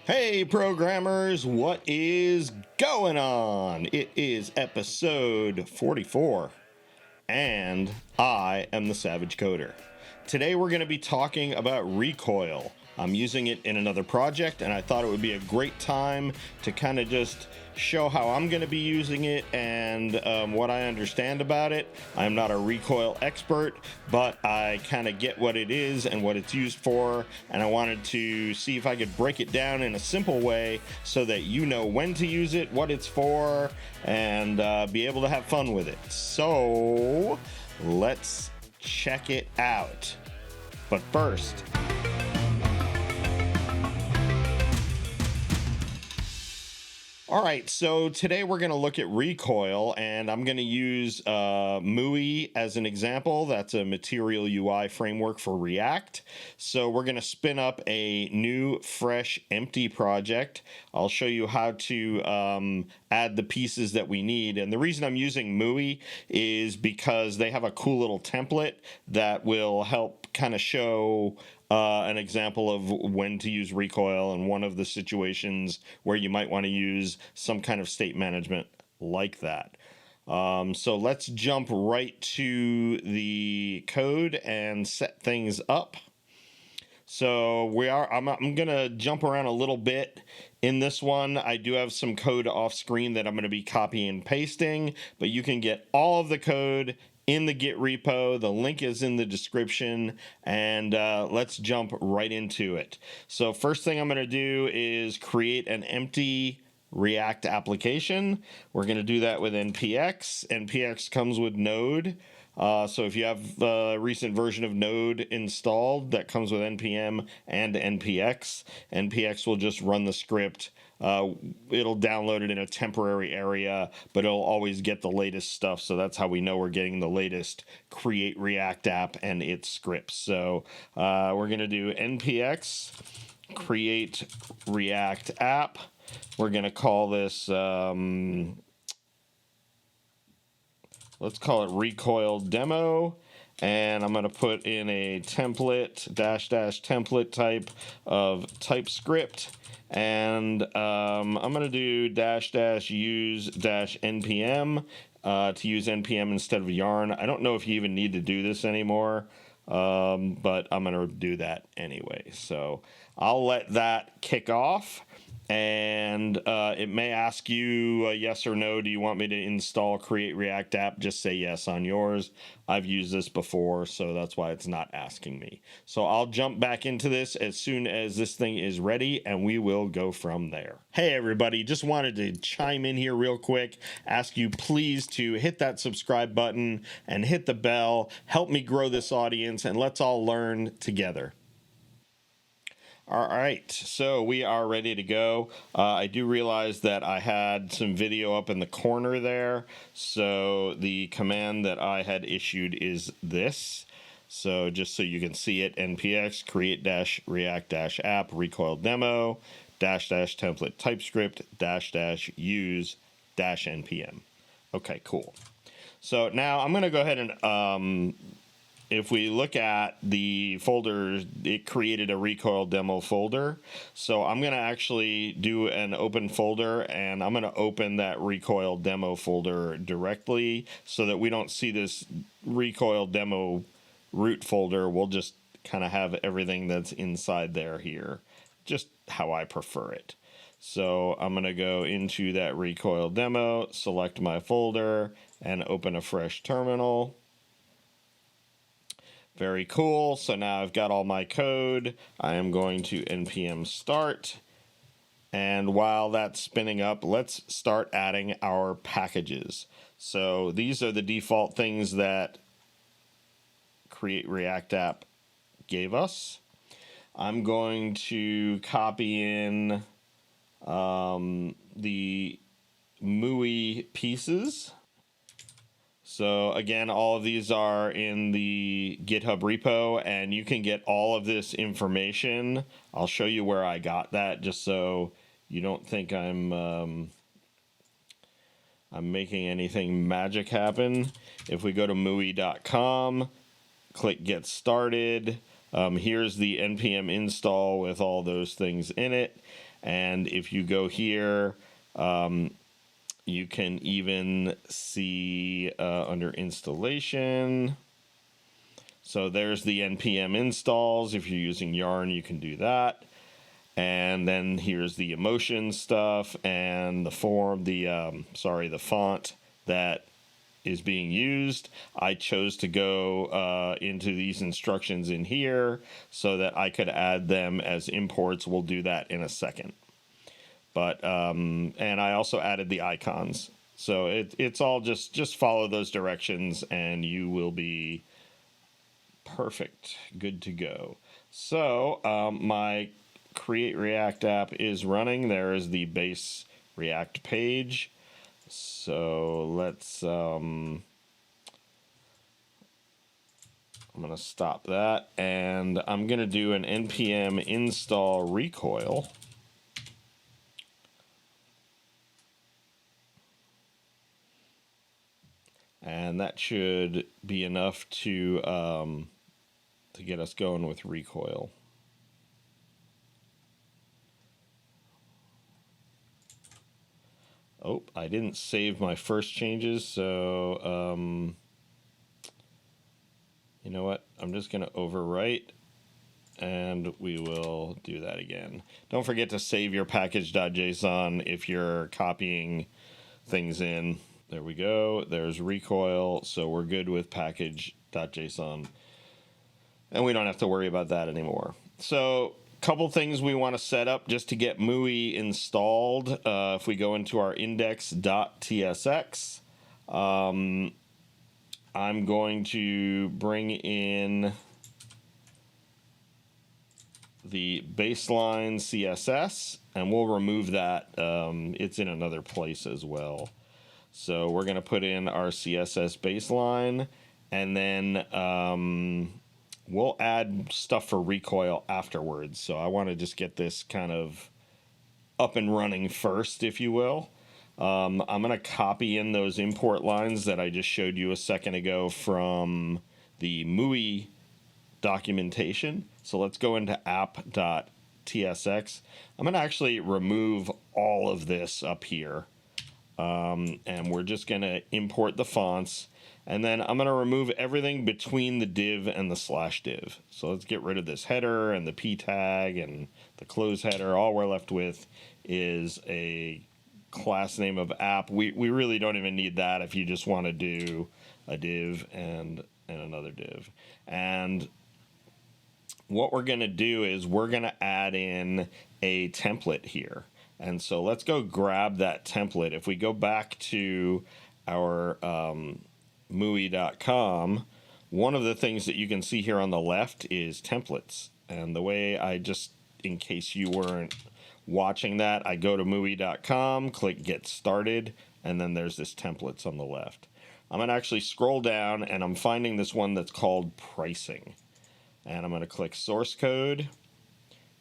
Hey programmers, what is going on? It is episode 44, and I am the Savage Coder. Today we're going to be talking about Recoil. I'm using it in another project, and I thought it would be a great time to kind of just show how I'm going to be using it and what I understand about it. I'm not a Recoil expert, but I kind of get what it is and what it's used for, and I wanted to see if I could break it down in a simple way so that you know when to use it, what it's for, and be able to have fun with it. So let's check it out. But first, all right, so today we're going to look at Recoil, and I'm going to use MUI as an example. That's a material UI framework for React. So we're going to spin up a new, fresh, empty project. I'll show you how to add the pieces that we need. And the reason I'm using MUI is because they have a cool little template that will help kind of show an example of when to use Recoil and one of the situations where you might want to use some kind of state management like that. So let's jump right to the code and set things up. So I'm going to jump around a little bit. In this one, I do have some code off screen that I'm going to be copying and pasting, but you can get all of the code in the Git repo. The link is in the description, and let's jump right into it. So first thing I'm going to do is create an empty React application. We're going to do that with npx. Npx comes with Node. So if you have a recent version of Node installed, that comes with npm and npx. Npx will just run the script. It'll download it in a temporary area, but it'll always get the latest stuff. So that's how we know we're getting the latest Create React app and its scripts. So we're going to do npx create React app. We're going to call this, let's call it Recoil demo. And I'm going to put in a template, -- template type of TypeScript. And I'm going to do -- use -npm to use npm instead of yarn. I don't know if you even need to do this anymore, but I'm going to do that anyway. So I'll let that kick off. And it may ask you yes or no. Do you want me to install Create React app? Just say yes on yours. I've used this before, so that's why it's not asking me. So I'll jump back into this as soon as this thing is ready, and we will go from there. Hey, everybody. Just wanted to chime in here real quick. Ask you please to hit that subscribe button and hit the bell. Help me grow this audience, and let's all learn together. All right, so we are ready to go. I do realize that I had some video up in the corner there. So the command that I had issued is this. So just so you can see it, npx create - react - app recoil demo -- template TypeScript -- use -npm. Okay, cool. So now I'm going to go ahead and if we look at the folder, it created a Recoil demo folder. So I'm going to actually do an open folder, and I'm going to open that Recoil demo folder directly so that we don't see this Recoil demo root folder. We'll just kind of have everything that's inside there here, just how I prefer it. So I'm going to go into that Recoil demo, select my folder, and open a fresh terminal. Very cool. So now I've got all my code. I am going to npm start. And while that's spinning up, let's start adding our packages. So these are the default things that Create React app gave us. I'm going to copy in the MUI pieces. So again, all of these are in the GitHub repo, and you can get all of this information. I'll show you where I got that, just so you don't think I'm making anything magic happen. If we go to MUI.com, click Get Started, here's the npm install with all those things in it. And if you go here, you can even see under installation. So there's the npm installs. If you're using Yarn, you can do that. And then here's the emotion stuff and the form, the font that is being used. I chose to go into these instructions in here so that I could add them as imports. We'll do that in a second. But and I also added the icons. So it's all just follow those directions and you will be perfect, good to go. So my Create React app is running. There is the base React page. So let's I'm going to stop that, and I'm going to do an npm install Recoil. And that should be enough to get us going with Recoil. Oh, I didn't save my first changes, so you know what? I'm just going to overwrite, and we will do that again. Don't forget to save your package.json if you're copying things in. There we go. There's Recoil, so we're good with package.json. And we don't have to worry about that anymore. So couple things we want to set up just to get MUI installed. If we go into our index.tsx, I'm going to bring in the baseline CSS, and we'll remove that. It's in another place as well. So we're going to put in our CSS baseline, and then we'll add stuff for Recoil afterwards. So I want to just get this kind of up and running first, if you will. I'm going to copy in those import lines that I just showed you a second ago from the MUI documentation. So let's go into app.tsx. I'm going to actually remove all of this up here. And we're just going to import the fonts. And then I'm going to remove everything between the div and the slash div. So let's get rid of this header and the p tag and the close header. All we're left with is a class name of app. We really don't even need that if you just want to do a div and another div. And what we're going to do is we're going to add in a template here. And so let's go grab that template. If we go back to our MUI.com, one of the things that you can see here on the left is templates. And the way I just, in case you weren't watching that, I go to MUI.com, click Get Started, and then there's this templates on the left. I'm going to actually scroll down, and I'm finding this one that's called Pricing. And I'm going to click Source Code,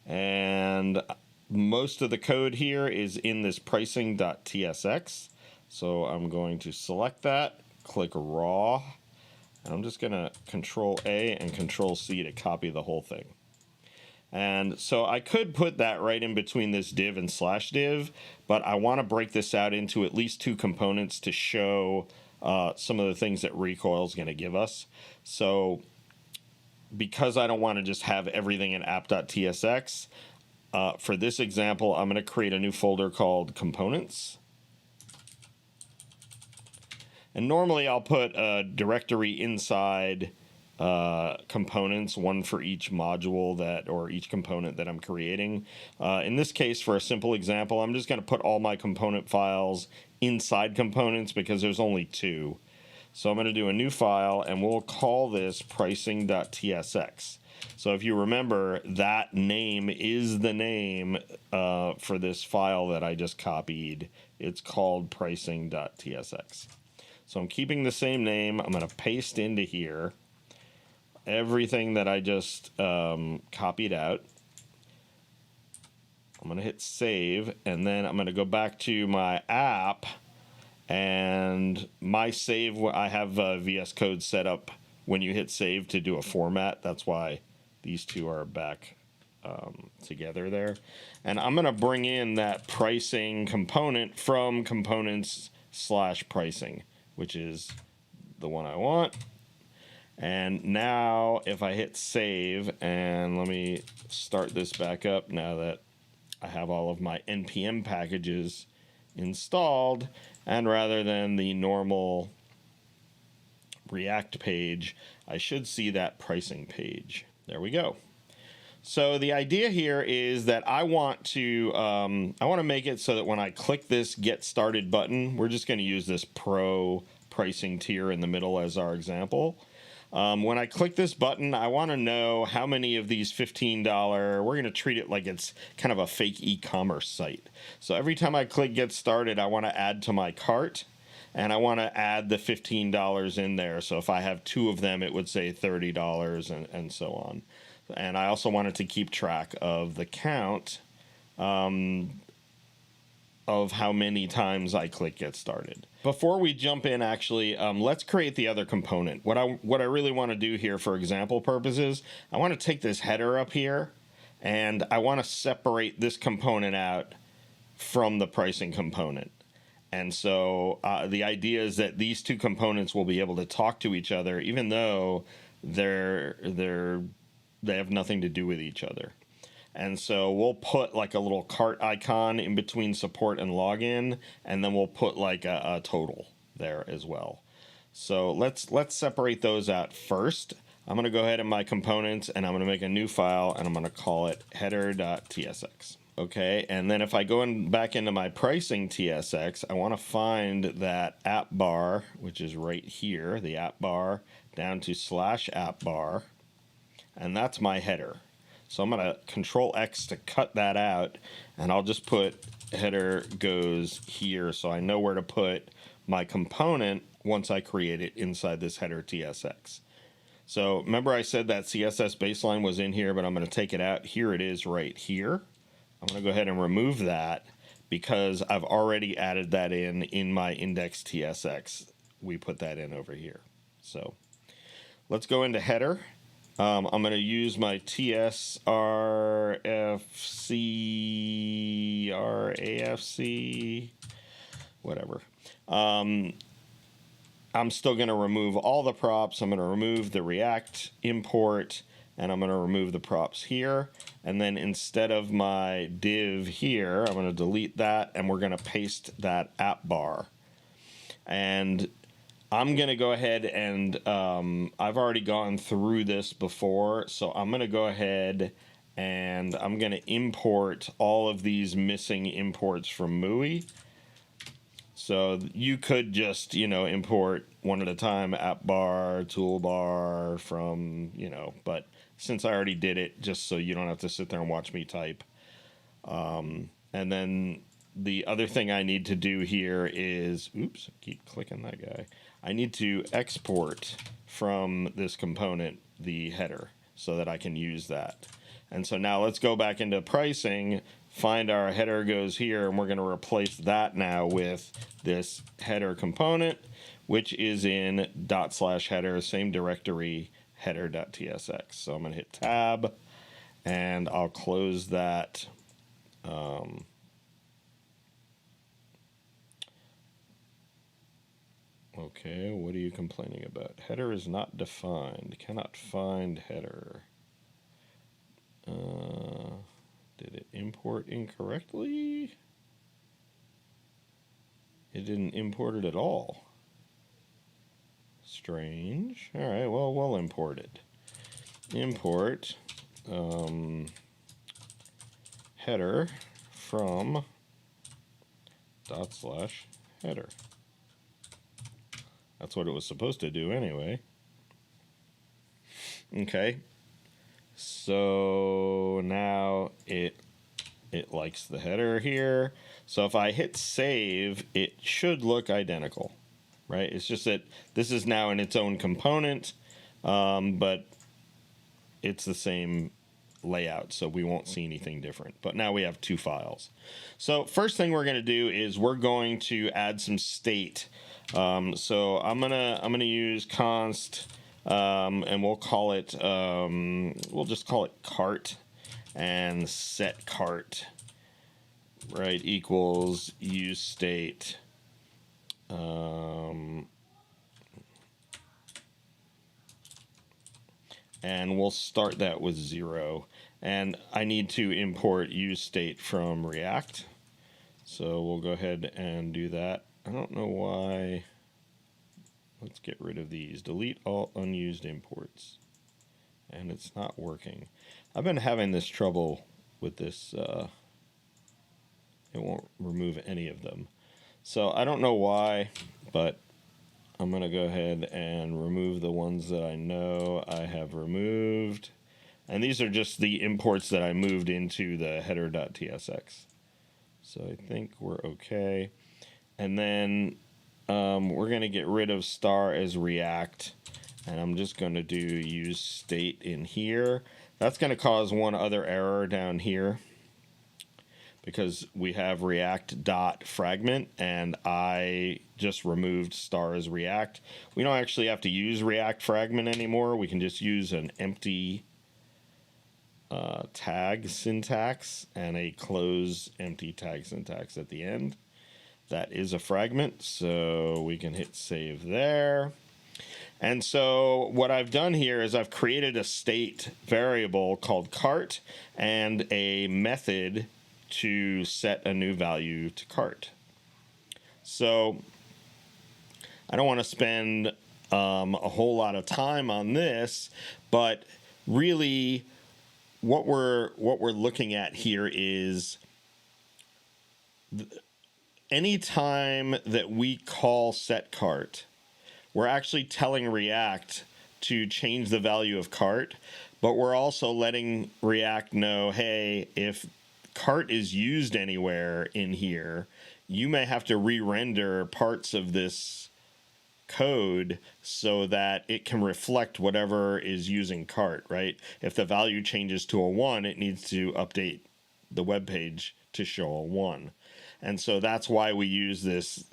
and most of the code here is in this pricing.tsx. So I'm going to select that, click raw, and I'm just going to Control A and Control C to copy the whole thing. And so I could put that right in between this div and slash div, but I want to break this out into at least two components to show some of the things that Recoil is going to give us. So because I don't want to just have everything in app.tsx, for this example, I'm going to create a new folder called Components. And normally I'll put a directory inside components, one for each module or each component that I'm creating. In this case, for a simple example, I'm just going to put all my component files inside components because there's only two. So I'm going to do a new file, and we'll call this pricing.tsx. So if you remember, that name is the name for this file that I just copied. It's called pricing.tsx. So I'm keeping the same name. I'm going to paste into here everything that I just copied out. I'm going to hit save, and then I'm going to go back to my app, and my save, I have VS Code set up when you hit save to do a format. That's why these two are back together there. And I'm going to bring in that pricing component from components/pricing, which is the one I want. And now if I hit save, and let me start this back up now that I have all of my NPM packages installed, and rather than the normal React page, I should see that pricing page. There we go. So the idea here is that I want to make it so that when I click this Get Started button, we're just going to use this Pro pricing tier in the middle as our example. When I click this button, I want to know how many of these $15, we're going to treat it like it's kind of a fake e-commerce site. So every time I click Get Started, I want to add to my cart, and I want to add the $15 in there. So if I have 2 of them, it would say $30 and so on. And I also wanted to keep track of the count of how many times I click Get Started. Before we jump in, actually, let's create the other component. What I really want to do here for example purposes, I want to take this header up here, and I want to separate this component out from the pricing component. And so the idea is that these 2 components will be able to talk to each other, even though they have nothing to do with each other. And so we'll put like a little cart icon in between support and login, and then we'll put like a total there as well. So let's separate those out first. I'm going to go ahead in my components, and I'm going to make a new file, and I'm going to call it header.tsx. Okay, and then if I go back into my pricing TSX, I want to find that app bar, which is right here, the app bar, down to /app bar. And that's my header. So I'm going to Control X to cut that out, and I'll just put header goes here so I know where to put my component once I create it inside this header TSX. So remember I said that CSS baseline was in here, but I'm going to take it out. Here it is right here. I'm going to go ahead and remove that because I've already added that in my index TSX. We put that in over here. So let's go into header. I'm going to use my RAFC, whatever. I'm still going to remove all the props. I'm going to remove the React import, and I'm going to remove the props here. And then instead of my div here, I'm going to delete that, and we're going to paste that app bar. And I'm going to go ahead and I've already gone through this before, so I'm going to go ahead and I'm going to import all of these missing imports from MUI. So you could just, import one at a time, app bar, toolbar from, but since I already did it, just so you don't have to sit there and watch me type. And then the other thing I need to do here is, oops, keep clicking that guy. I need to export from this component the header so that I can use that. And so now let's go back into pricing, find our header goes here, and we're going to replace that now with this header component, which is in /header, same directory, header.tsx. So I'm going to hit tab, and I'll close that. Okay, what are you complaining about? Header is not defined. Cannot find header. Did it import incorrectly? It didn't import it at all. Strange. All right, well, we'll import it. Import header from /header. That's what it was supposed to do anyway. Okay. So now it likes the header here. So if I hit save, it should look identical, right? It's just that this is now in its own component, but it's the same layout, so we won't see anything different. But now we have 2 files. So first thing we're going to do is we're going to add some state. So I'm gonna use const, and we'll call it we'll just call it cart, and set cart, right, equals use state. And we'll start that with 0. And I need to import use state from React. So we'll go ahead and do that. I don't know why. Let's get rid of these. Delete all unused imports. And it's not working. I've been having this trouble with this. It won't remove any of them. So I don't know why, but I'm going to go ahead and remove the ones that I know I have removed. And these are just the imports that I moved into the header.tsx. So I think we're okay. And then we're going to get rid of star as React. And I'm just going to do use state in here. That's going to cause one other error down here, because we have React.fragment, and I just removed star as React. We don't actually have to use React fragment anymore. We can just use an empty tag syntax and a close empty tag syntax at the end. That is a fragment, so we can hit save there. And so what I've done here is I've created a state variable called cart and a method to set a new value to cart. So I don't want to spend a whole lot of time on this, but really what we're looking at here is any time that we call set cart, we're actually telling React to change the value of cart, but we're also letting React know, hey, if cart is used anywhere in here, you may have to re-render parts of this code so that it can reflect whatever is using cart, right? If the value changes to a 1, it needs to update the web page to show a 1. And so that's why we use this,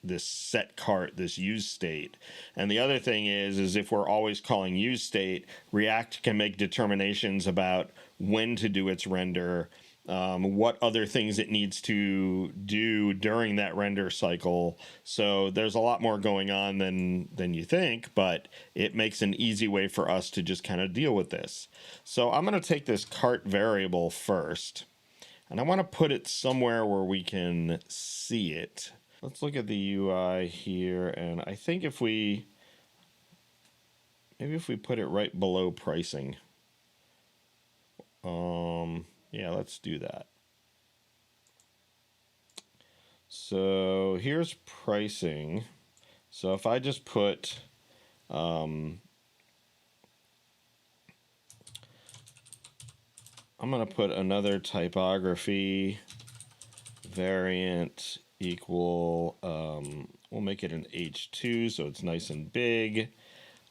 this set cart, this use state. And the other thing is if we're always calling use state, React can make determinations about when to do its render, what other things it needs to do during that render cycle. So there's a lot more going on than you think, but it makes an easy way for us to just kind of deal with this. So I'm going to take this cart variable first, and I want to put it somewhere where we can see it. Let's look at the UI here, and I think maybe if we put it right below pricing. Yeah, let's do that. So here's pricing. So if I just put I'm going to put another typography variant equal, we'll make it an H2 so it's nice and big.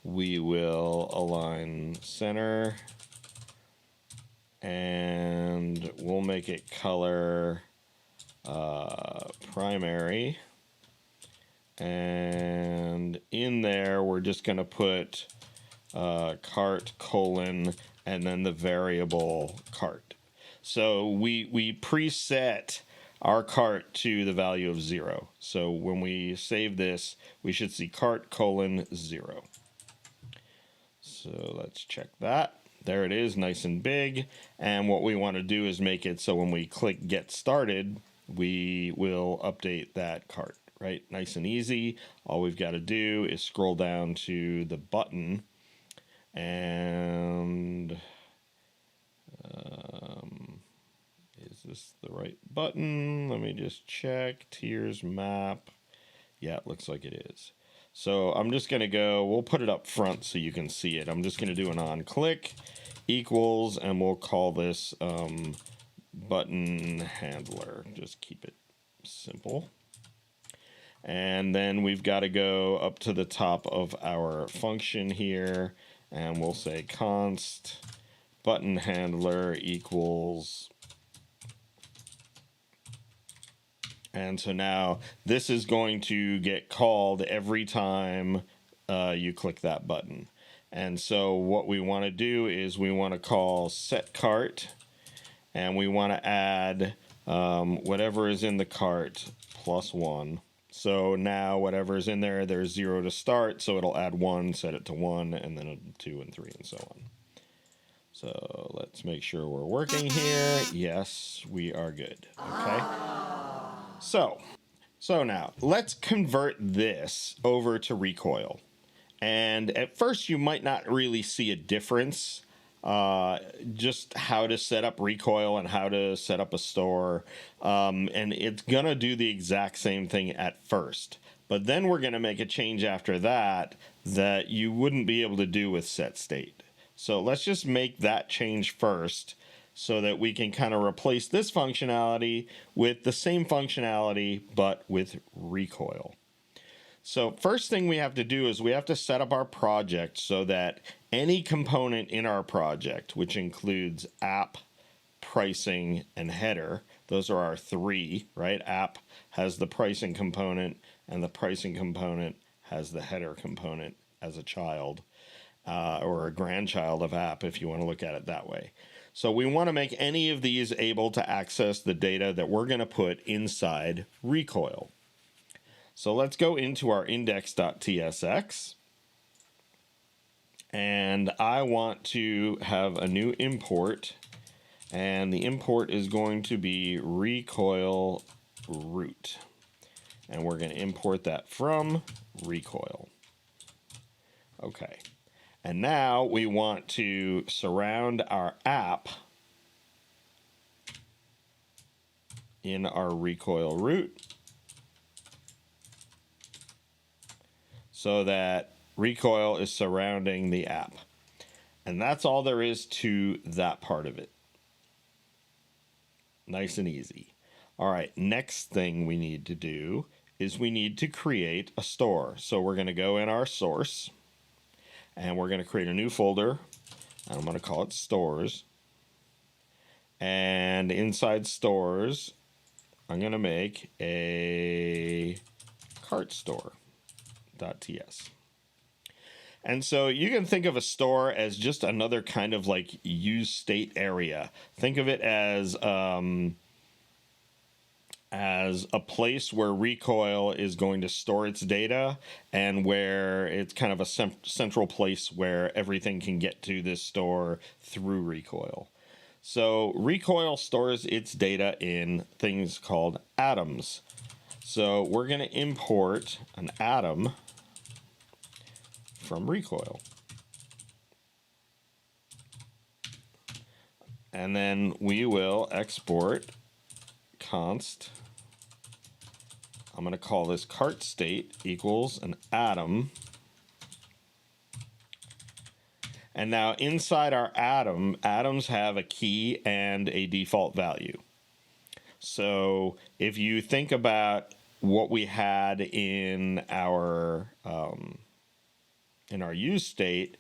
We will align center, and we'll make it color primary. And in there, we're just going to put cart colon and then the variable cart. So we preset our cart to the value of 0. So when we save this, we should see cart colon 0. So let's check that. There it is, nice and big. And what we want to do is make it so when we click get started, we will update that cart, right? Nice and easy. All we've got to do is scroll down to the button, and is this the right button? Let me just check. Tiers map. Yeah, it looks like it is. So I'm just going to go, we'll put it up front so you can see it. I'm just going to do an on click equals, and we'll call this button handler. Just keep it simple. And then we've got to go up to the top of our function here, and we'll say const button handler equals. And so now this is going to get called every time you click that button. And so what we want to do is we want to call set cart, and we want to add whatever is in the cart plus 1. So now whatever is in there, there's 0 to start, so it'll add 1, set it to 1, and then a 2 and 3 and so on. So let's make sure we're working here. Yes, we are good. Okay. So now let's convert this over to Recoil. And at first you might not really see a difference, just how to set up Recoil and how to set up a store. And it's going to do the exact same thing at first. But then we're going to make a change after that that you wouldn't be able to do with set state. So let's just make that change first so that we can kind of replace this functionality with the same functionality but with Recoil. So first thing we have to do is we have to set up our project so that any component in our project, which includes app, pricing, and header, those are our 3, right? App has the pricing component, and the pricing component has the header component as a child, or a grandchild of app, if you want to look at it that way. So we want to make any of these able to access the data that we're going to put inside Recoil. So let's go into our index.tsx, and I want to have a new import, and the import is going to be recoil root, and we're going to import that from Recoil. Okay, and now we want to surround our app in our Recoil root, so that Recoil is surrounding the app. And that's all there is to that part of it. Nice and easy. All right, next thing we need to do is we need to create a store. So we're going to go in our source, and we're going to create a new folder. I'm going to call it stores. And inside stores, I'm going to make a cart store. .ts. And so you can think of a store as just another kind of like use state area. Think of it as a place where Recoil is going to store its data, and where it's kind of a central place where everything can get to this store through Recoil. So Recoil stores its data in things called atoms. So we're going to import an atom from Recoil. And then we will export const. I'm going to call this cart state equals an atom. And now inside our atom, atoms have a key and a default value. So if you think about what we had in our use state,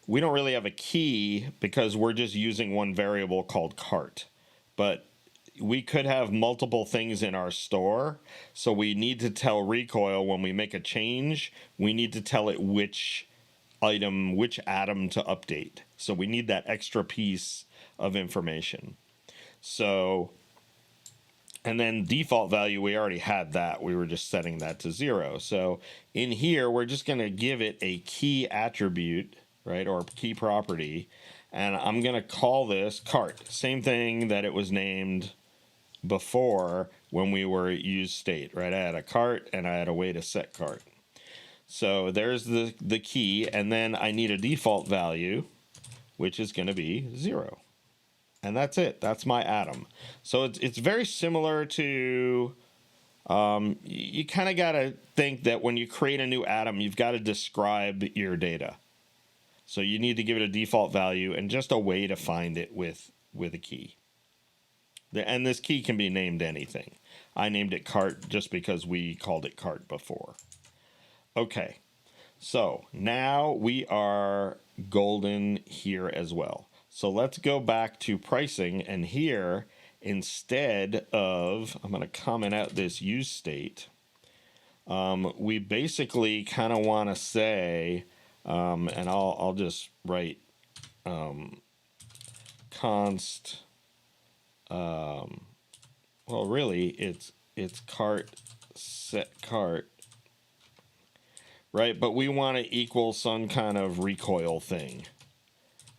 we don't really have a key because we're just using one variable called cart. But we could have multiple things in our store, so we need to tell Recoil when we make a change, we need to tell it which item, which atom to update. So we need that extra piece of information. So, and then default value, we already had that. We were just setting that to 0. So in here, we're just going to give it a key attribute, right, or key property. And I'm going to call this cart. Same thing that it was named before when we were use state, right? I had a cart and I had a way to set cart. So there's the key, and then I need a default value, which is going to be 0. And that's it. That's my atom. So it's very similar to, you kind of got to think that when you create a new atom, you've got to describe your data. So you need to give it a default value and just a way to find it with a key. And this key can be named anything. I named it cart just because we called it cart before. Okay, so now we are golden here as well. So let's go back to pricing, and here, instead of, I'm going to comment out this use state, we basically kind of want to say, And I'll just write const. Well, really, it's cart set cart, right? But we want to equal some kind of recoil thing,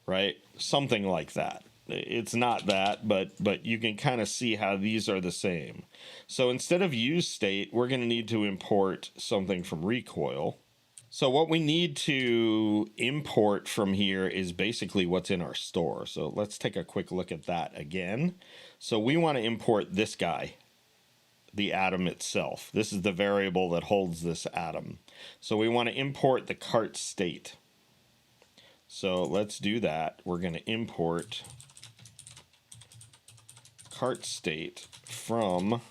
right? Something like that. It's not that, but you can kind of see how these are the same. So instead of use state, we're going to need to import something from recoil. So what we need to import from here is basically what's in our store. So let's take a quick look at that again. So we want to import this guy, the atom itself. This is the variable that holds this atom. So we want to import the cart state. So let's do that. We're going to import cart state from,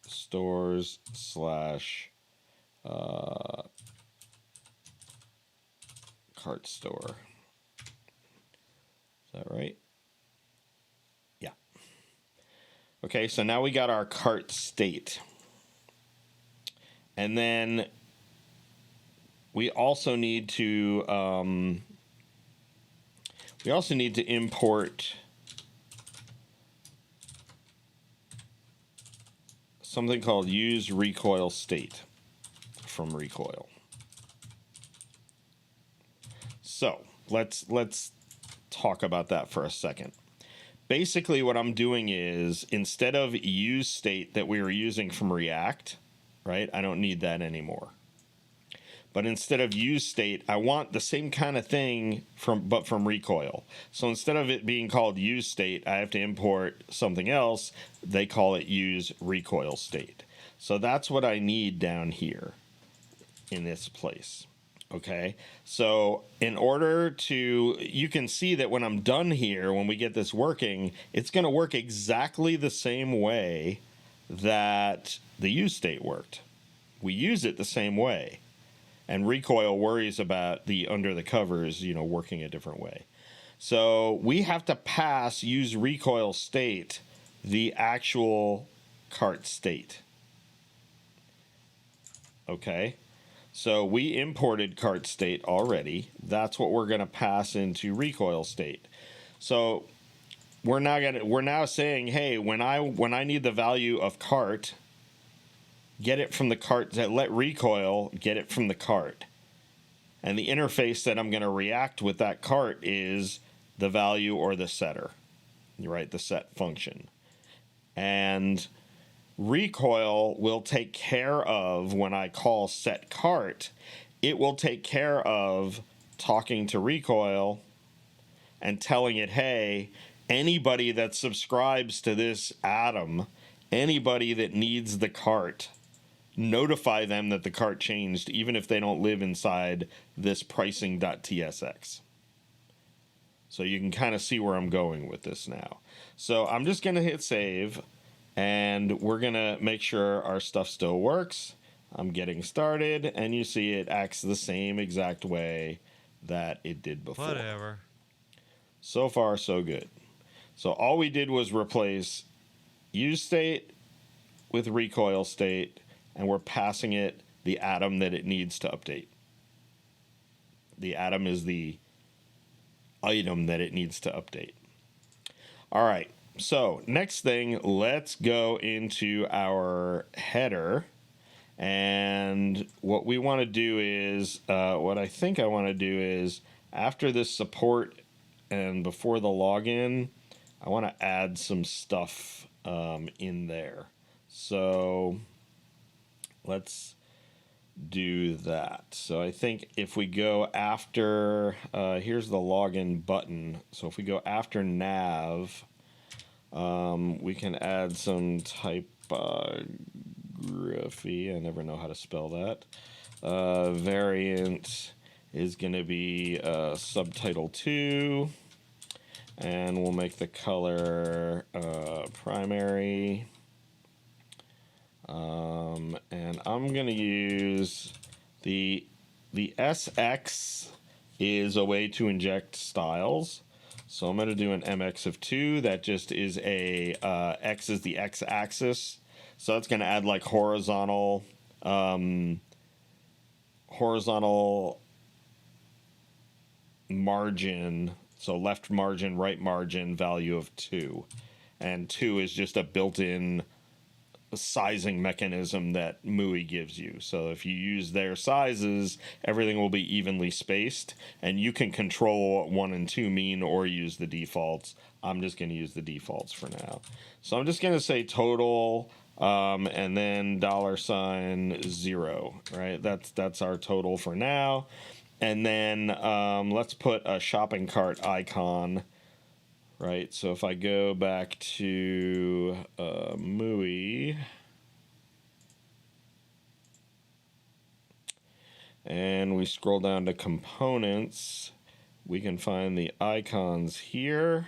stores slash cart store. Is that right? Yeah. Okay, so now we got our cart state. And then we also need to import something called use recoil state from recoil. So let's talk about that for a second. Basically what I'm doing is, instead of use state that we were using from React, right? I don't need that anymore. But instead of use state, I want the same kind of thing from recoil. So instead of it being called use state, I have to import something else. They call it use recoil state. So that's what I need down here in this place. Okay, so in order to, you can see that when I'm done here, when we get this working, it's going to work exactly the same way that the use state worked. We use it the same way. And recoil worries about the under the covers, working a different way. So we have to pass use recoil state the actual cart state. Okay. So we imported cart state already. That's what we're going to pass into recoil state. So we're now saying, hey, when I need the value of cart, get it from the cart. Let recoil get it from the cart. And the interface that I'm going to react with that cart is the value or the setter, right? The set function. And recoil will take care of, when I call set cart, it will take care of talking to recoil and telling it, hey, anybody that subscribes to this atom, anybody that needs the cart, notify them that the cart changed, even if they don't live inside this pricing.tsx. So you can kind of see where I'm going with this now. So I'm just going to hit save, and we're going to make sure our stuff still works. I'm getting started, and you see it acts the same exact way that it did before. Whatever. So far, so good. So all we did was replace use state with recoil state, and we're passing it the atom that it needs to update. The atom is the item that it needs to update. All right. So next thing, let's go into our header. And what we want to do is, what I think I want to do is, after this support and before the login, I want to add some stuff in there. So let's do that. So I think if we go after, here's the login button. So if we go after nav, we can add some typography. I never know how to spell that. Variant is going to be subtitle 2. And we'll make the color primary. And I'm going to use the SX is a way to inject styles. So I'm going to do an MX of 2. That just is a X is the X axis. So that's going to add like horizontal margin. So left margin, right margin, value of 2. And 2 is just a built-in sizing mechanism that MUI gives you. So if you use their sizes, everything will be evenly spaced, and you can control what 1 and 2 mean or use the defaults. I'm just going to use the defaults for now. So I'm just going to say total and then $0, right? That's our total for now. And then let's put a shopping cart icon. Right, so if I go back to MUI and we scroll down to components, we can find the icons here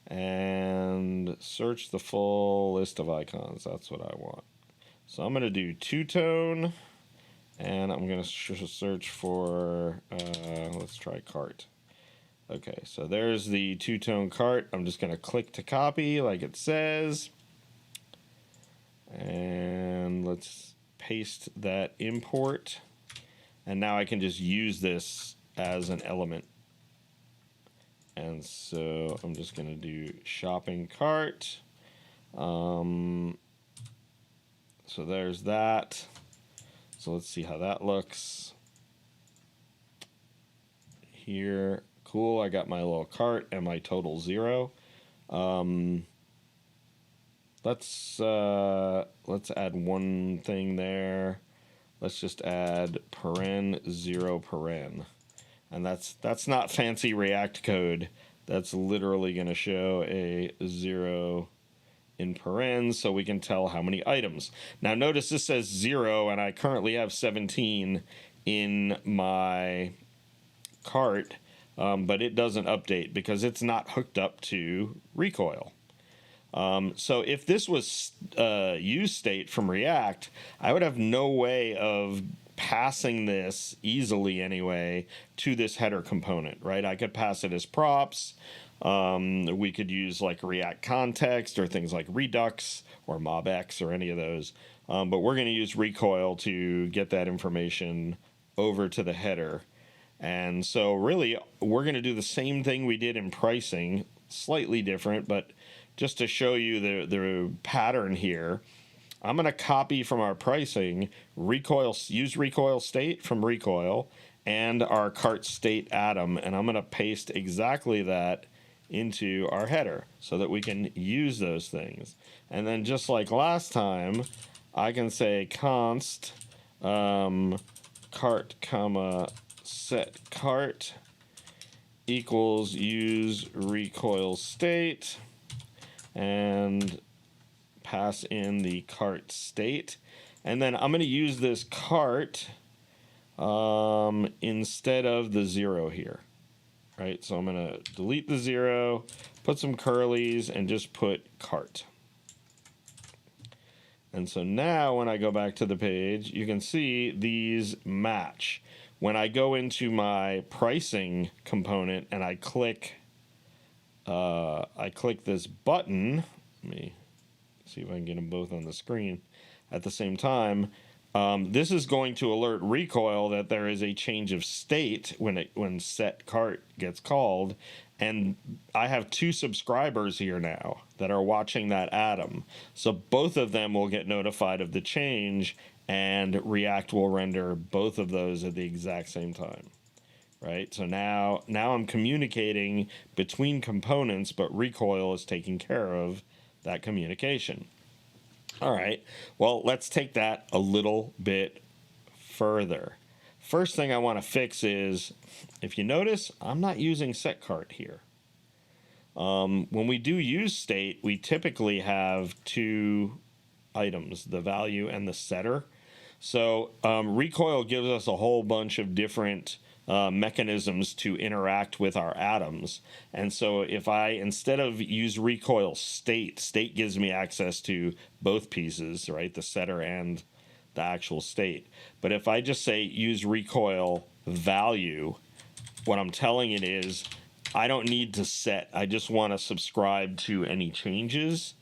and search the full list of icons. That's what I want. So I'm going to do two-tone, and I'm going to search for, let's try cart. Okay, so there's the two-tone cart. I'm just going to click to copy like it says. And let's paste that import. And now I can just use this as an element. And so I'm just going to do shopping cart. So there's that. So let's see how that looks. Here. Cool, I got my little cart and my total 0. Let's add one thing there. Let's just add paren 0 paren, and that's not fancy React code. That's literally going to show a 0 in parens, so we can tell how many items. Now notice this says 0, and I currently have 17 in my cart. But it doesn't update because it's not hooked up to Recoil. So if this was use state from React, I would have no way of passing this easily anyway to this header component, right? I could pass it as props. We could use like React context or things like Redux or MobX or any of those. But we're going to use Recoil to get that information over to the header. And so really, we're going to do the same thing we did in pricing, slightly different, but just to show you the pattern here, I'm going to copy from our pricing, use Recoil state from Recoil, and our cart state atom, and I'm going to paste exactly that into our header so that we can use those things. And then just like last time, I can say const cart, comma, set cart equals use Recoil state and pass in the cart state, and then I'm going to use this cart instead of the 0 here, right? So I'm going to delete the 0, put some curlies, and just put cart. And so now when I go back to the page, you can see these match. When I go into my pricing component and I click this button, let me see if I can get them both on the screen at the same time. This is going to alert Recoil that there is a change of state when set cart gets called, and I have 2 subscribers here now that are watching that atom. So both of them will get notified of the change, and React will render both of those at the exact same time. Right? So now I'm communicating between components, but Recoil is taking care of that communication. All right, well, let's take that a little bit further. First thing I want to fix is, if you notice, I'm not using setCart here. When we do use state, we typically have 2 items, the value and the setter. So Recoil gives us a whole bunch of different mechanisms to interact with our atoms. And so if I, instead of use Recoil state gives me access to both pieces, right? The setter and the actual state. But if I just say use Recoil value, what I'm telling it is I don't need to set. I just want to subscribe to any changes.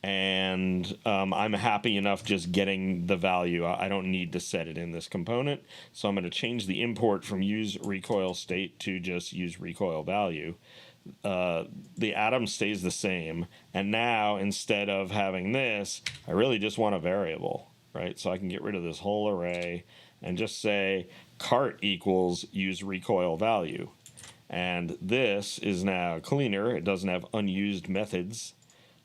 and I'm happy enough just getting the value. I don't need to set it in this component, so I'm going to change the import from use recoil state to just use recoil value. The atom stays the same, and now instead of having this, I really just want a variable, right? So I can get rid of this whole array and just say cart equals use recoil value. And this is now cleaner. It doesn't have unused methods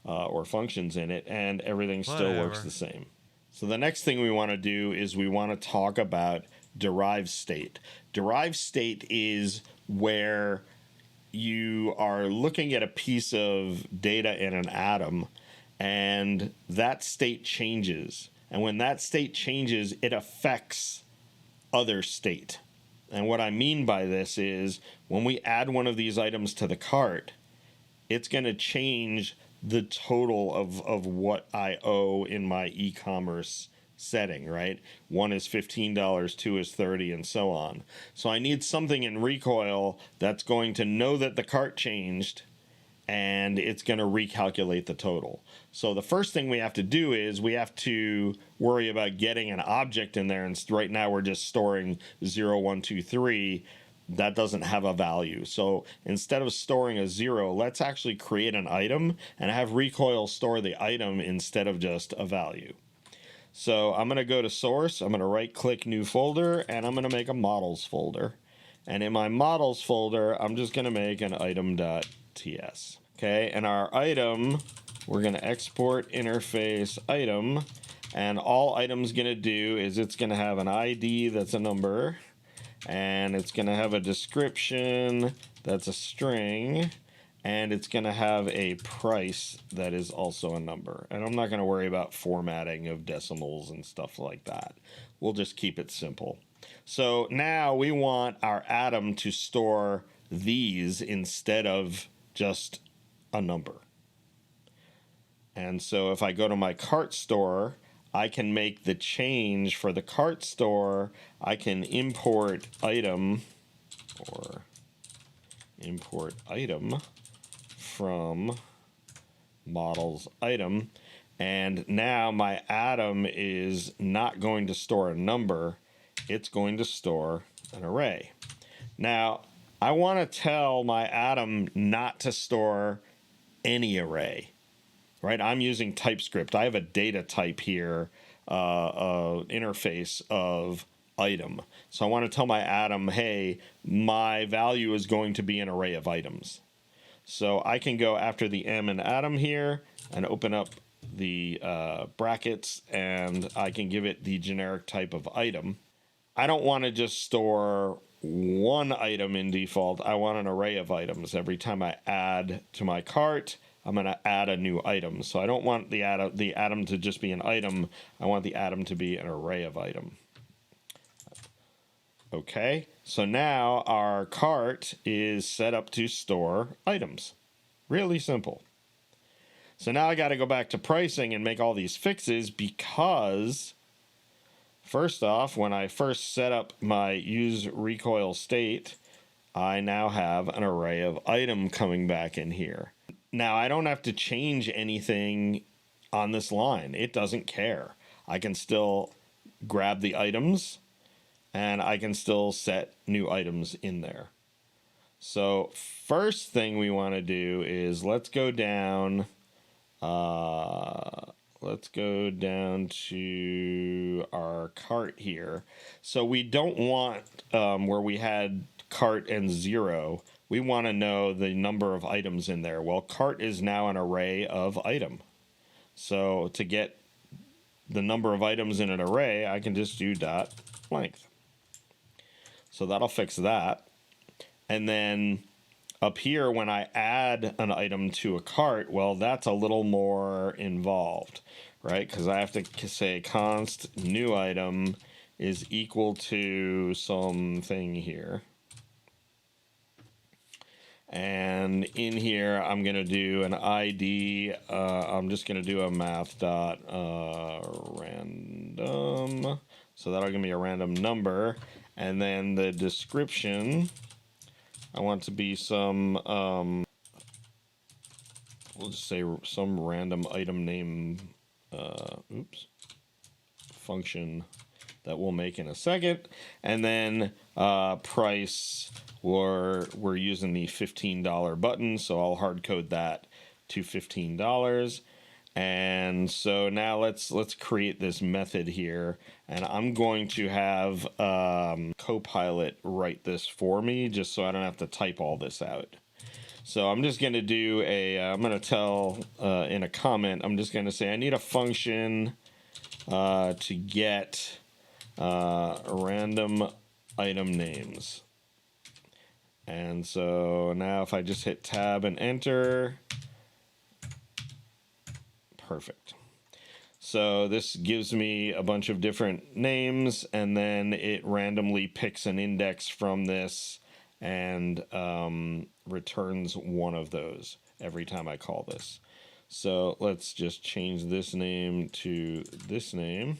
or functions in it, and everything still works the same. So the next thing we want to do is we want to talk about derived state. Derived state is where you are looking at a piece of data in an atom, and that state changes. And when that state changes, it affects other state. And what I mean by this is when we add one of these items to the cart, it's going to change the total of what I owe in my e-commerce setting, right? One is $15, two is $30, and so on. So I need something in Recoil that's going to know that the cart changed, and it's going to recalculate the total. So the first thing we have to do is we have to worry about getting an object in there, and right now we're just storing 0, 1, 2, 3. That doesn't have a value. So instead of storing a 0, let's actually create an item and have Recoil store the item instead of just a value. So I'm going to go to source, I'm going to right click new folder, and I'm going to make a models folder. And in my models folder, I'm just going to make an item.ts. Okay, and our item, we're going to export interface item, and all item's going to do is it's going to have an ID that's a number, and it's going to have a description that's a string, and it's going to have a price that is also a number. And I'm not going to worry about formatting of decimals and stuff like that. We'll just keep it simple. So now we want our atom to store these instead of just a number. And so if I go to my cart store, I can make the change for the cart store. I can import item or import item from models item, and now my atom is not going to store a number, it's going to store an array. Now I want to tell my atom not to store any array, right? I'm using TypeScript. I have a data type here, interface of item. So I want to tell my atom, hey, my value is going to be an array of items. So I can go after the M in atom here and open up the brackets, and I can give it the generic type of item. I don't want to just store one item in default. I want an array of items. Every time I add to my cart, I'm going to add a new item. So I don't want the atom to just be an item. I want the atom to be an array of item. Okay, so now our cart is set up to store items. Really simple. So now I got to go back to pricing and make all these fixes, because first off, when I first set up my use recoil state, I now have an array of item coming back in here. Now I don't have to change anything on this line. It doesn't care. I can still grab the items, and I can still set new items in there. So first thing we want to do is let's go down to our cart here. So we don't want where we had cart and 0. We want to know the number of items in there. Well, cart is now an array of item. So to get the number of items in an array, I can just do dot length. So that'll fix that. And then up here, when I add an item to a cart, well, that's a little more involved, right? Because I have to say const new item is equal to something here. And in here, I'm going to do an ID. I'm just going to do a math.random. So that'll give me a random number. And then the description, I want to be some we'll just say some random item name, function that we'll make in a second. And then price, we're using the $15 button, so I'll hard code that to $15. And so now let's create this method here, and I'm going to have Copilot write this for me just so I don't have to type all this out. So I'm just going to do I'm going to tell in a comment, I'm just going to say I need a function to get random item names. And so now if I just hit tab and enter, perfect. So this gives me a bunch of different names, and then it randomly picks an index from this and returns one of those every time I call this. So let's just change this name to this name.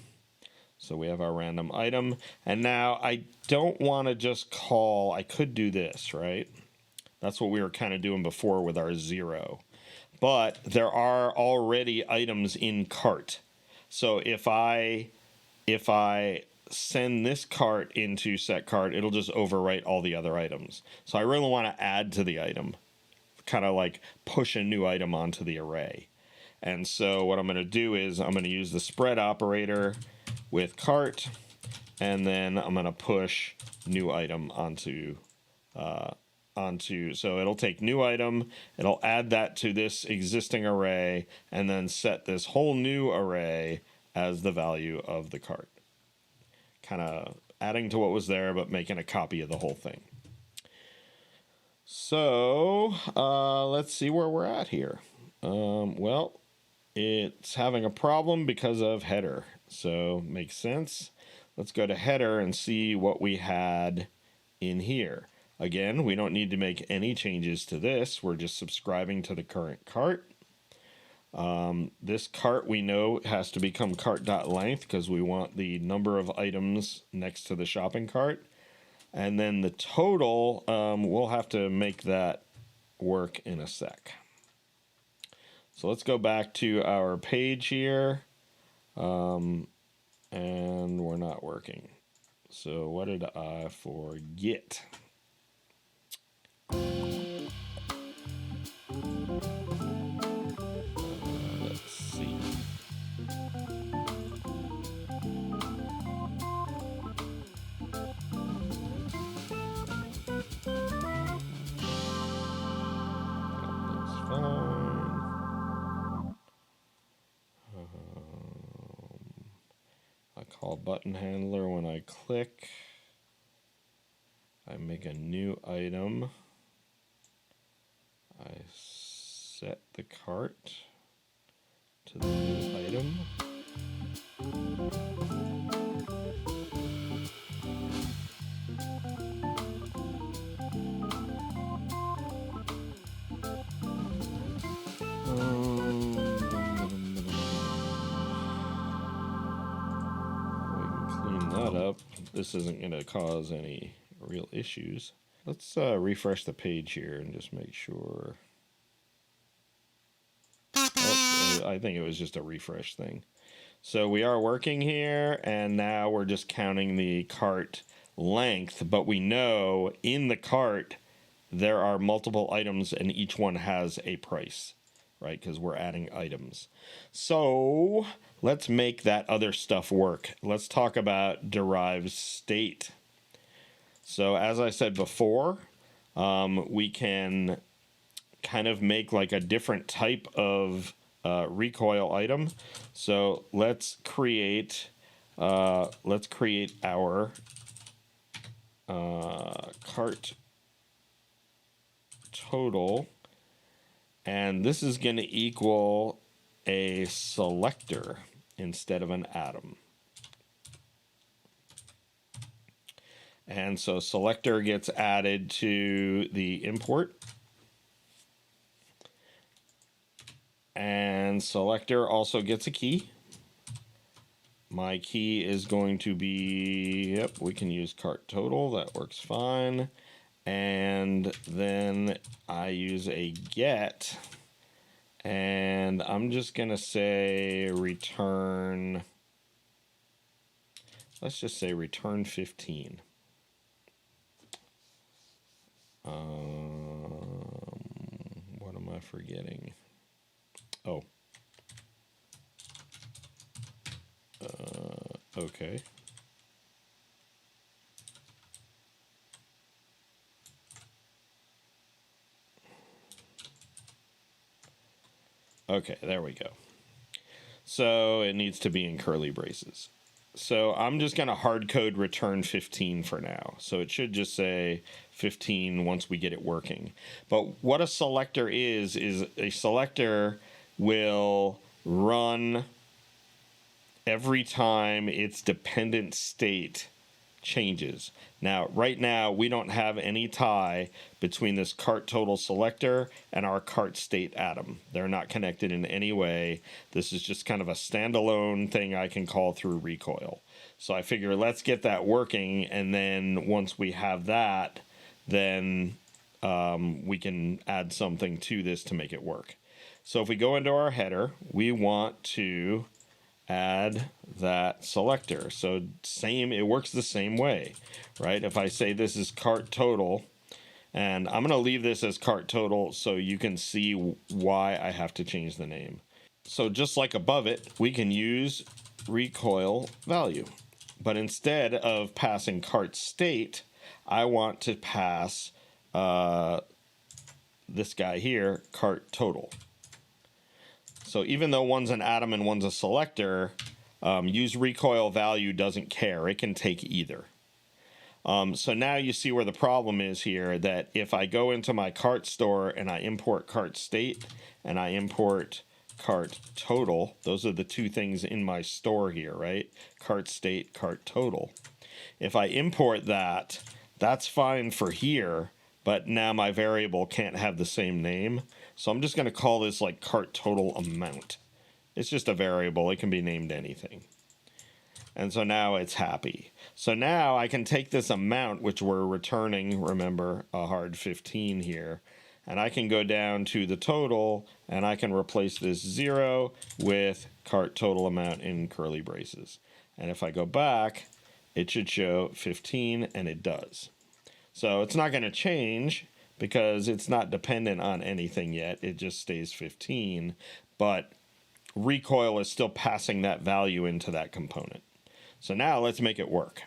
So we have our random item. And now I don't want to just call, I could do this, right? That's what we were kind of doing before with our 0. But there are already items in cart. So if I send this cart into set cart, it'll just overwrite all the other items. So I really want to add to the item, kind of like push a new item onto the array. And so what I'm going to do is I'm going to use the spread operator with cart, and then I'm going to push new item onto, so it'll take new item, it'll add that to this existing array, and then set this whole new array as the value of the cart. Kind of adding to what was there, but making a copy of the whole thing. So let's see where we're at here. Well, it's having a problem because of header. So makes sense. Let's go to header and see what we had in here. Again, we don't need to make any changes to this. We're just subscribing to the current cart. This cart we know has to become cart.length because we want the number of items next to the shopping cart. And then the total, we'll have to make that work in a sec. So let's go back to our page here. And we're not working. So what did I forget? Let's see. That's fine. I call button handler when I click. I make a new item. I set the cart to the new item. Up. This isn't going to cause any real issues. Let's refresh the page here and just make sure. Oh, I think it was just a refresh thing. So we are working here, and now we're just counting the cart length, but we know in the cart there are multiple items and each one has a price, right? Because we're adding items. So let's make that other stuff work. Let's talk about derived state. So as I said before, we can kind of make like a different type of recoil item. So let's create our cart total. And this is going to equal a selector instead of an atom. And so selector gets added to the import. And selector also gets a key. My key is going to be, yep, we can use cart total. That works fine. And then I use a get, And I'm just going to say return, let's just say return 15. What am I forgetting? Oh. Okay. Okay, there we go. So it needs to be in curly braces. So I'm just going to hard code return 15 for now. So it should just say 15 once we get it working. But what a selector is a selector will run every time its dependent state changes. Now, right now, we don't have any tie between this cart total selector and our cart state atom. They're not connected in any way. This is just kind of a standalone thing I can call through Recoil. So I figure let's get that working, and then once we have that, then we can add something to this to make it work. So if we go into our header, we want to add that selector. So it works the same way, right? If I say this is cart total, and I'm going to leave this as cart total so you can see why I have to change the name. So just like above it, we can use recoil value, but instead of passing cart state, I want to pass this guy here, cart total. So even though one's an atom and one's a selector, use recoil value doesn't care. It can take either. So now you see where the problem is here, that if I go into my cart store and I import cart state and I import cart total, those are the two things in my store here, right? Cart state, cart total. If I import that, that's fine for here, but now my variable can't have the same name. So I'm just going to call this like cart total amount. It's just a variable. It can be named anything. And so now it's happy. So now I can take this amount, which we're returning, remember, a hard 15 here, and I can go down to the total, and I can replace this 0 with cart total amount in curly braces. And if I go back, it should show 15, and it does. So it's not going to change because it's not dependent on anything yet. It just stays 15, but recoil is still passing that value into that component. So now let's make it work.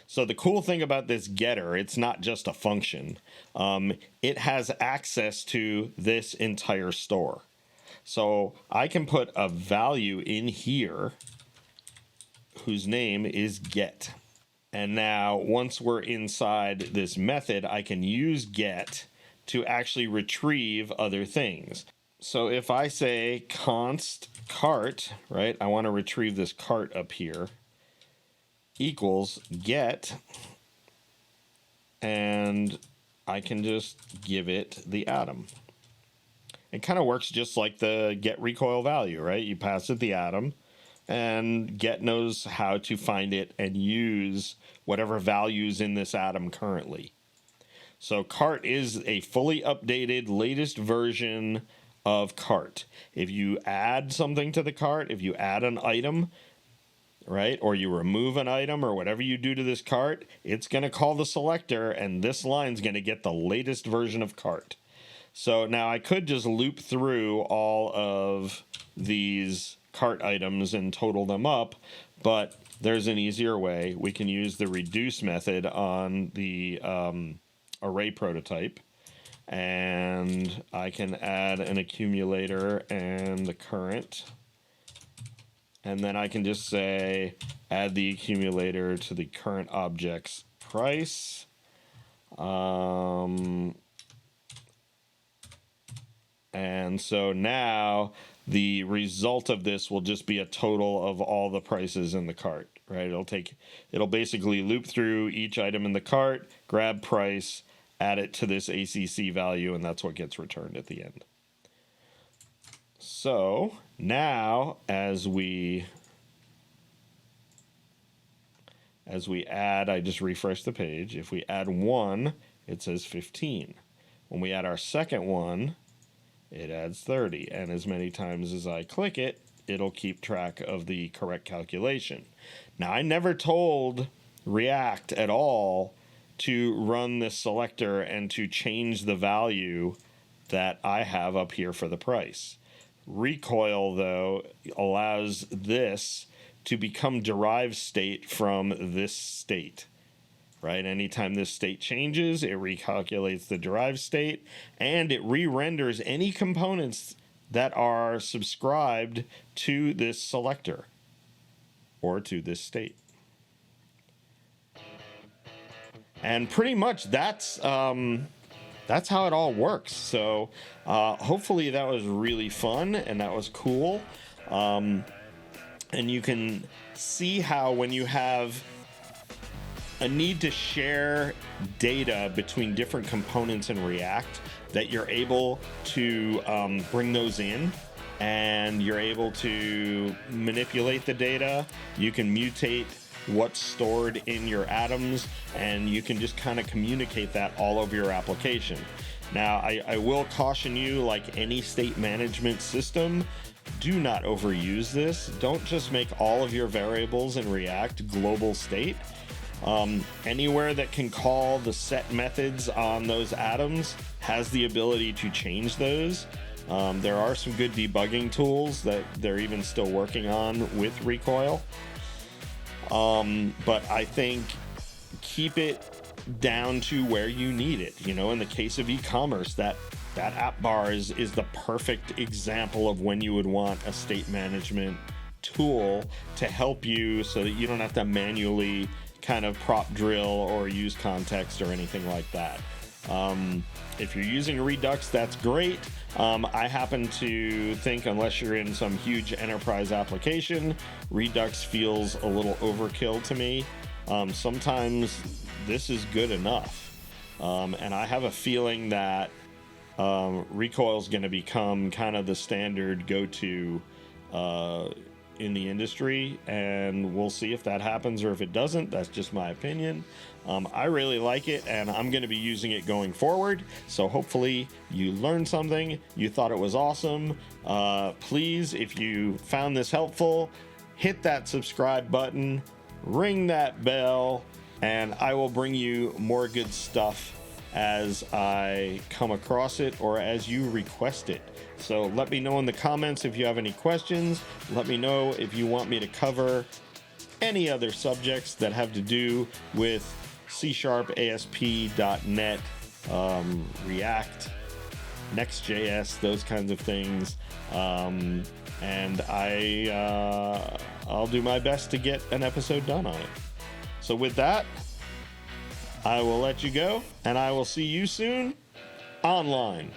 So the cool thing about this getter, it's not just a function. It has access to this entire store. So I can put a value in here whose name is get. And now once we're inside this method, I can use get to actually retrieve other things. So if I say const cart, right, I want to retrieve this cart up here, equals get, and I can just give it the atom. It kind of works just like the get recoil value, right? You pass it the atom, and get knows how to find it and use whatever values in this atom currently. So cart is a fully updated latest version of cart. If you add something to the cart, if you add an item, right, or you remove an item or whatever you do to this cart, it's going to call the selector, and this line's going to get the latest version of cart. So now I could just loop through all of these cart items and total them up, but there's an easier way. We can use the reduce method on the array prototype, and I can add an accumulator and the current, and then I can just say add the accumulator to the current object's price. And so now the result of this will just be a total of all the prices in the cart, right? It'll basically loop through each item in the cart, grab price, add it to this ACC value, and that's what gets returned at the end. So now as we add, I just refresh the page. If we add 1, it says 15. When we add our second one, it adds 30. And as many times as I click it, it'll keep track of the correct calculation. Now, I never told React at all to run this selector and to change the value that I have up here for the price. Recoil, though, allows this to become derived state from this state, right? Anytime this state changes, it recalculates the derived state, and it re-renders any components that are subscribed to this selector or to this state. And pretty much that's how it all works. So hopefully that was really fun and that was cool. And you can see how when you have a need to share data between different components in React, that you're able to bring those in, and you're able to manipulate the data. You can mutate what's stored in your atoms, and you can just kind of communicate that all over your application. Now, I will caution you, like any state management system, do not overuse this. Don't just make all of your variables in React global state. Anywhere that can call the set methods on those atoms has the ability to change those. There are some good debugging tools that they're even still working on with Recoil. But I think keep it down to where you need it. You know, in the case of e-commerce, that app bar is the perfect example of when you would want a state management tool to help you so that you don't have to manually kind of prop drill or use context or anything like that. If you're using Redux, that's great. I happen to think, unless you're in some huge enterprise application, Redux feels a little overkill to me. Sometimes this is good enough. And I have a feeling that Recoil is going to become kind of the standard go-to in the industry, and we'll see if that happens or if it doesn't. That's just my opinion. I really like it, and I'm going to be using it going forward. So hopefully you learned something, you thought it was awesome. Please, if you found this helpful, hit that subscribe button, ring that bell, and I will bring you more good stuff as I come across it or as you request it. So let me know in the comments if you have any questions. Let me know if you want me to cover any other subjects that have to do with C#, ASP.NET, React, Next.js, those kinds of things. And I'll do my best to get an episode done on it. So with that, I will let you go, and I will see you soon online.